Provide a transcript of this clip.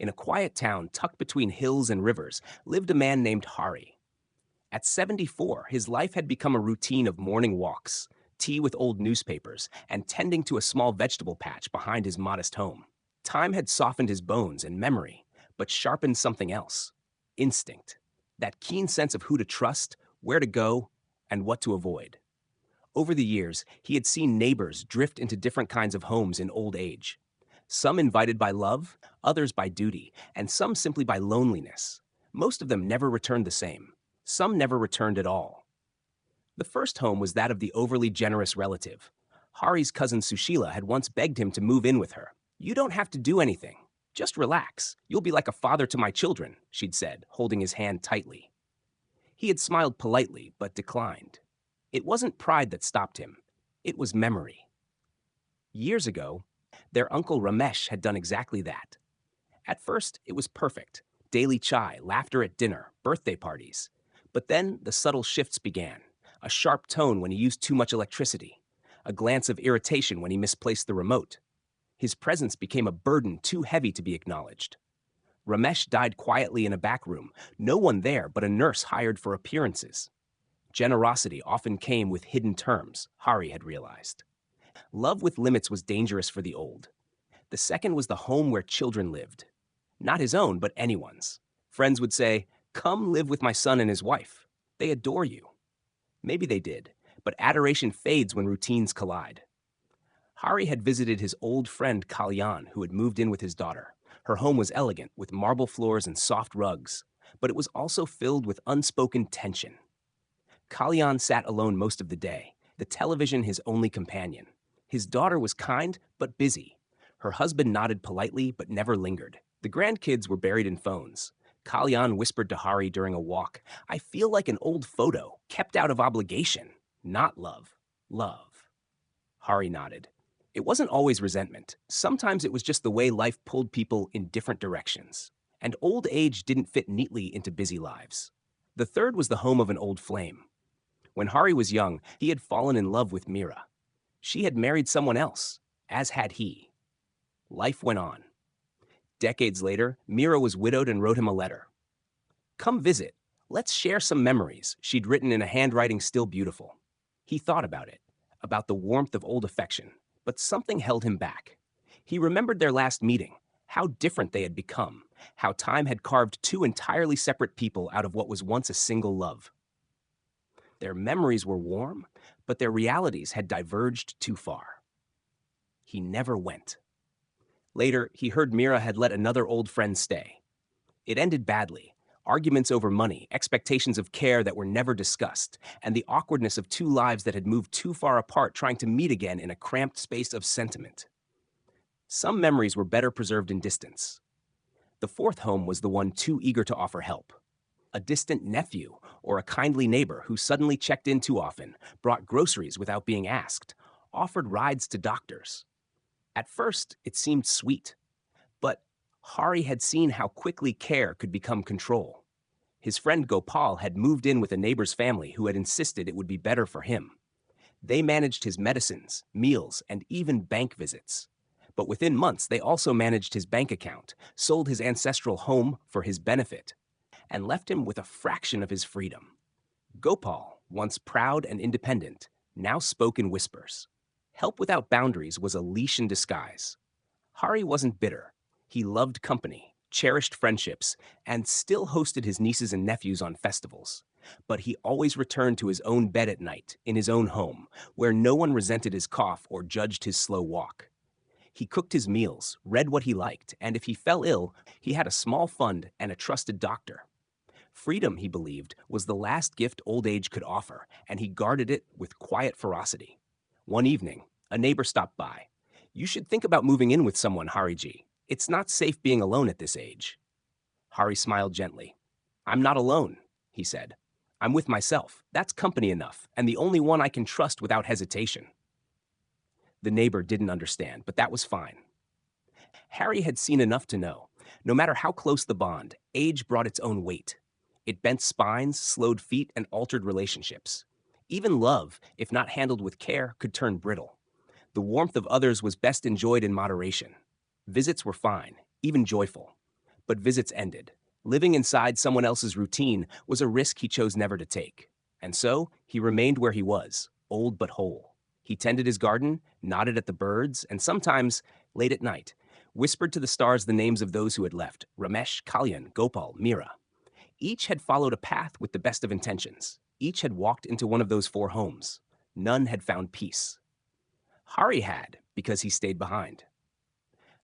In a quiet town tucked between hills and rivers lived a man named Hari. At 74, his life had become a routine of morning walks, tea with old newspapers, and tending to a small vegetable patch behind his modest home. Time had softened his bones and memory, but sharpened something else: instinct. That keen sense of who to trust, where to go, and what to avoid. Over the years, he had seen neighbors drift into different kinds of homes in old age. Some invited by love, others by duty, and some simply by loneliness. Most of them never returned the same. Some never returned at all. The first home was that of the overly generous relative. Hari's cousin Sushila had once begged him to move in with her. "You don't have to do anything. Just relax. You'll be like a father to my children," she'd said, holding his hand tightly. He had smiled politely, but declined. It wasn't pride that stopped him. It was memory. Years ago, their uncle Ramesh had done exactly that. At first, it was perfect: daily chai, laughter at dinner, birthday parties. But then the subtle shifts began: a sharp tone when he used too much electricity, a glance of irritation when he misplaced the remote. His presence became a burden too heavy to be acknowledged. Ramesh died quietly in a back room, no one there but a nurse hired for appearances. Generosity often came with hidden terms, Hari had realized. Love with limits was dangerous for the old. The second was the home where children lived. Not his own, but anyone's. Friends would say, "Come live with my son and his wife. They adore you." Maybe they did, but adoration fades when routines collide. Hari had visited his old friend Kalyan, who had moved in with his daughter. Her home was elegant, with marble floors and soft rugs, but it was also filled with unspoken tension. Kalyan sat alone most of the day, the television his only companion. His daughter was kind, but busy. Her husband nodded politely, but never lingered. The grandkids were buried in phones. Kalyan whispered to Hari during a walk, "I feel like an old photo, kept out of obligation, not love. Love." Hari nodded. It wasn't always resentment. Sometimes it was just the way life pulled people in different directions. And old age didn't fit neatly into busy lives. The third was the home of an old flame. When Hari was young, he had fallen in love with Mira. She had married someone else, as had he. Life went on. Decades later, Mira was widowed and wrote him a letter. "Come visit. Let's share some memories," she'd written in a handwriting still beautiful. He thought about it, about the warmth of old affection, but something held him back. He remembered their last meeting, how different they had become, how time had carved two entirely separate people out of what was once a single love. Their memories were warm, but their realities had diverged too far. He never went. Later, he heard Mira had let another old friend stay. It ended badly: arguments over money, expectations of care that were never discussed, and the awkwardness of two lives that had moved too far apart trying to meet again in a cramped space of sentiment. Some memories were better preserved in distance. The fourth home was the one too eager to offer help. A distant nephew or a kindly neighbor who suddenly checked in too often, brought groceries without being asked, offered rides to doctors. At first, it seemed sweet, but Hari had seen how quickly care could become control. His friend Gopal had moved in with a neighbor's family who had insisted it would be better for him. They managed his medicines, meals, and even bank visits. But within months, they also managed his bank account, sold his ancestral home for his benefit, and left him with a fraction of his freedom. Gopal, once proud and independent, now spoke in whispers. Help without boundaries was a leash in disguise. Hari wasn't bitter. He loved company, cherished friendships, and still hosted his nieces and nephews on festivals. But he always returned to his own bed at night, in his own home, where no one resented his cough or judged his slow walk. He cooked his meals, read what he liked, and if he fell ill, he had a small fund and a trusted doctor. Freedom, he believed, was the last gift old age could offer, and he guarded it with quiet ferocity. One evening, a neighbor stopped by. "You should think about moving in with someone, Hariji. It's not safe being alone at this age." Hari smiled gently. "I'm not alone," he said. "I'm with myself. That's company enough, and the only one I can trust without hesitation." The neighbor didn't understand, but that was fine. Harry had seen enough to know. No matter how close the bond, age brought its own weight. It bent spines, slowed feet, and altered relationships. Even love, if not handled with care, could turn brittle. The warmth of others was best enjoyed in moderation. Visits were fine, even joyful. but visits ended. Living inside someone else's routine was a risk he chose never to take. And so, he remained where he was, old but whole. He tended his garden, nodded at the birds, and sometimes, late at night, whispered to the stars the names of those who had left: Ramesh, Kalyan, Gopal, Mira. Each had followed a path with the best of intentions. Each had walked into one of those four homes. None had found peace. Hari had, because he stayed behind.